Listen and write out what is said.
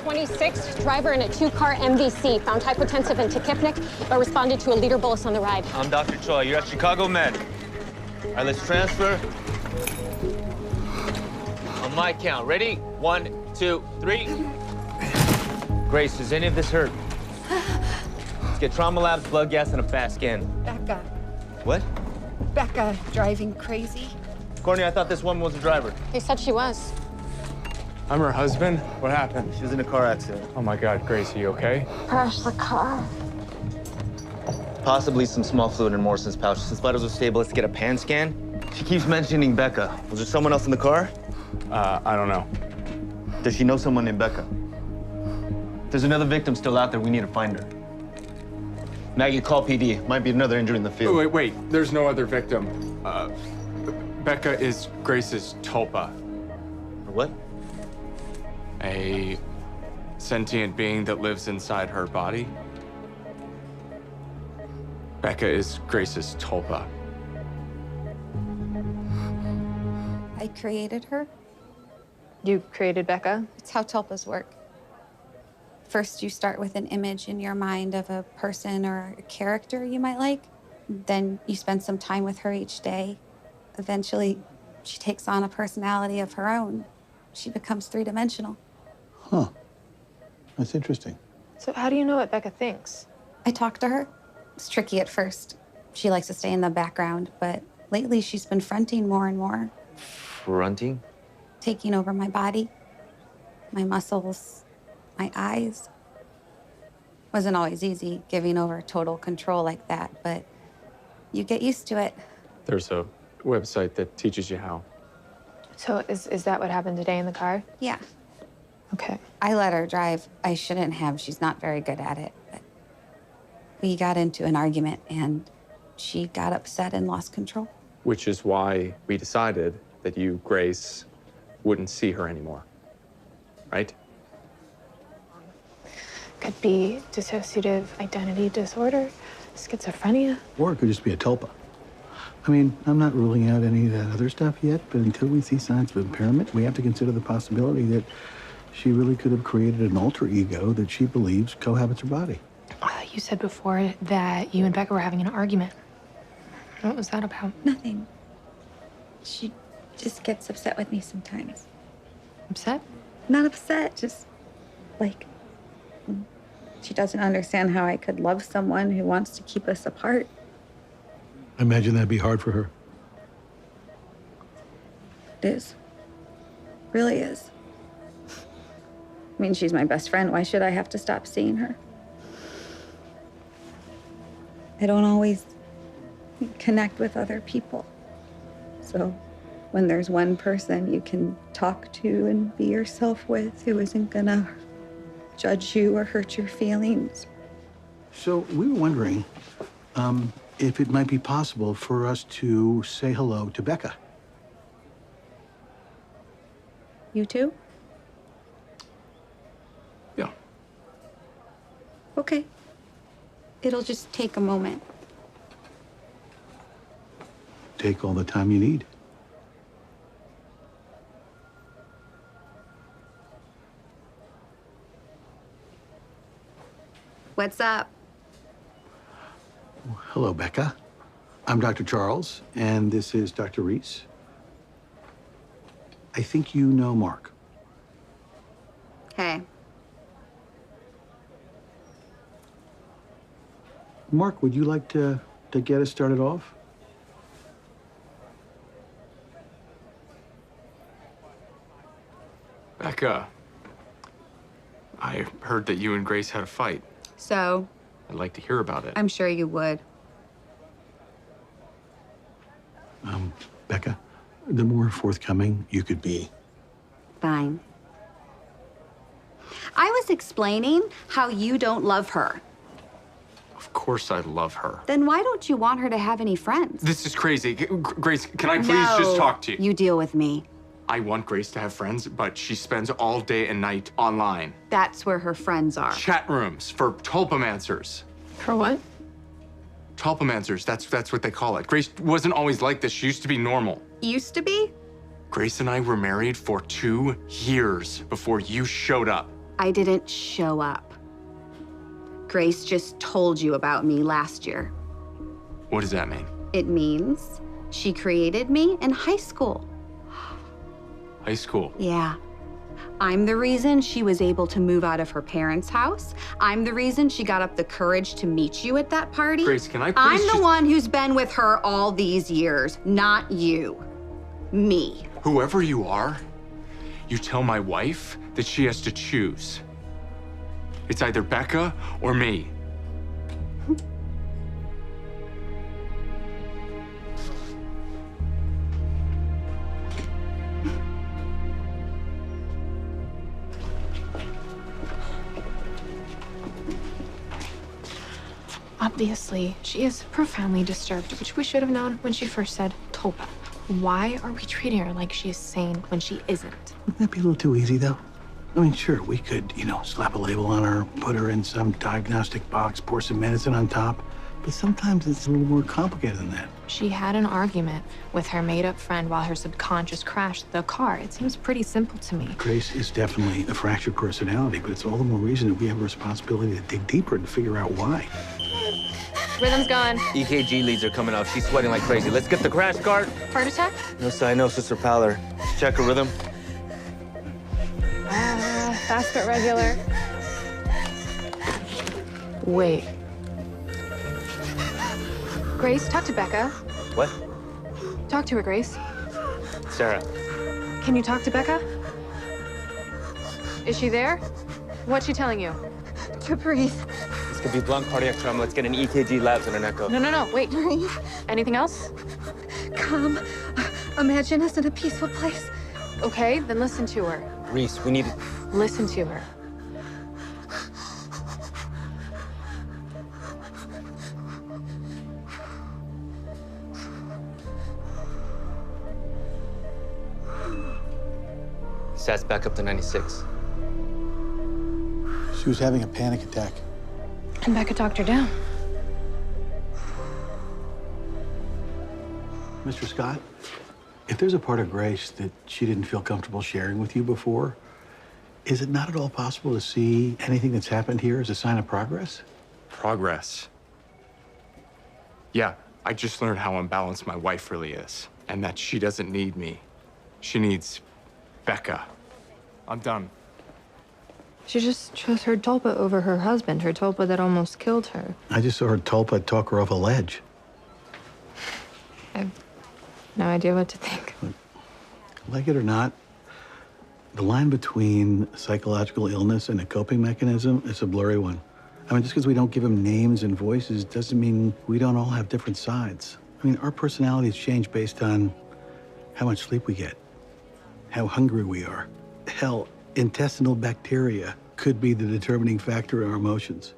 26, driver in a 2-car MDC, found hypotensive and tachypnic, but responded to a liter bolus on the ride. I'm Dr. Choi. You're at Chicago Med. All right, let's transfer. On my count. Ready? 1, 2, 3. Grace, does any of this hurt? Let's get trauma labs, blood gas, and a fast scan. Becca. What? Becca driving crazy. Courtney, I thought this woman was a driver. They said she was. I'm her husband. What happened? She was in a car accident. Oh my God, Grace, are you okay? Crashed the car. Possibly some small fluid in Morrison's pouch. Since vitals are stable, let's get a pan scan. She keeps mentioning Becca. Was there someone else in the car? I don't know. Does she know someone named Becca? If there's another victim still out there, we need to find her. Maggie, call PD. Might be another injury in the field. Wait. There's no other victim. Becca is Grace's tulpa. What? A sentient being that lives inside her body. Becca is Grace's tulpa. I created her. You created Becca? It's how tulpas work. First, you start with an image in your mind of a person or a character you might like. Then you spend some time with her each day. Eventually, she takes on a personality of her own. She becomes three-dimensional. Huh. That's interesting. So how do you know what Becca thinks? I talk to her. It's tricky at first. She likes to stay in the background, but lately she's been fronting more and more. Fronting? Taking over my body, my muscles, my eyes. Wasn't always easy giving over total control like that, but you get used to it. There's a website that teaches you how. So is that what happened today in the car? Yeah. Okay. I let her drive. I shouldn't have. She's not very good at it. But we got into an argument, and she got upset and lost control. Which is why we decided that you, Grace, wouldn't see her anymore, right? Could be dissociative identity disorder, schizophrenia. Or it could just be a tulpa. I mean, I'm not ruling out any of that other stuff yet, but until we see signs of impairment, we have to consider the possibility that she really could have created an alter ego that she believes cohabits her body. You said before that you and Becca were having an argument. What was that about? Nothing. She just gets upset with me sometimes. Upset? Not upset, just like she doesn't understand how I could love someone who wants to keep us apart. I imagine that'd be hard for her. It is. Really is. I mean, she's my best friend. Why should I have to stop seeing her? I don't always connect with other people. So when there's one person you can talk to and be yourself with who isn't gonna judge you or hurt your feelings. So we were wondering if it might be possible for us to say hello to Becca. You too? Yeah. Okay. It'll just take a moment. Take all the time you need. What's up? Hello, Becca. I'm Dr. Charles, and this is Dr. Reese. I think you know Mark. Hey. Mark, would you like to get us started off? Becca, I heard that you and Grace had a fight. So, I'd like to hear about it. I'm sure you would. Becca, the more forthcoming you could be. Fine. I was explaining how you don't love her. Of course I love her. Then why don't you want her to have any friends? This is crazy. Grace, can I please just talk to you? You deal with me. I want Grace to have friends, but she spends all day and night online. That's where her friends are. Chat rooms for tulpamancers. For what? Tulpamancers, that's what they call it. Grace wasn't always like this. She used to be normal. Used to be? Grace and I were married for 2 years before you showed up. I didn't show up. Grace just told you about me last year. What does that mean? It means she created me in high school. High school? Yeah. I'm the reason she was able to move out of her parents' house. I'm the reason she got up the courage to meet you at that party. Grace, can I please I'm the just- one who's been with her all these years, not you. Me. Whoever you are, you tell my wife that she has to choose. It's either Becca or me. Obviously, she is profoundly disturbed, which we should have known when she first said tulpa. Why are we treating her like she is sane when she isn't? Wouldn't that be a little too easy, though? I mean, sure, we could, slap a label on her, put her in some diagnostic box, pour some medicine on top. But sometimes it's a little more complicated than that. She had an argument with her made-up friend while her subconscious crashed the car. It seems pretty simple to me. Grace is definitely a fractured personality, but it's all the more reason that we have a responsibility to dig deeper and figure out why. Rhythm's gone. EKG leads are coming off. She's sweating like crazy. Let's get the crash cart. Heart attack? No cyanosis or pallor. Check her rhythm. Fast but regular. Wait. Grace, talk to Becca. What? Talk to her, Grace. Sarah. Can you talk to Becca? Is she there? What's she telling you? To breathe. This could be blunt cardiac trauma. Let's get an EKG labs and an echo. No, wait. Breathe. Anything else? Calm. Imagine us in a peaceful place. Okay, then listen to her. Reese, we need... Listen to her. Sats back up to 96. She was having a panic attack. And Becca talked her down. Mr. Scott, if there's a part of Grace that she didn't feel comfortable sharing with you before, is it not at all possible to see anything that's happened here as a sign of progress? Progress. Yeah, I just learned how unbalanced my wife really is, and that she doesn't need me. She needs Becca. I'm done. She just chose her tulpa over her husband, her tulpa that almost killed her. I just saw her tulpa talk her off a ledge. I have no idea what to think. Like it or not, the line between psychological illness and a coping mechanism is a blurry one. I mean, just because we don't give them names and voices doesn't mean we don't all have different sides. I mean, our personalities change based on how much sleep we get, how hungry we are. Hell, intestinal bacteria could be the determining factor in our emotions.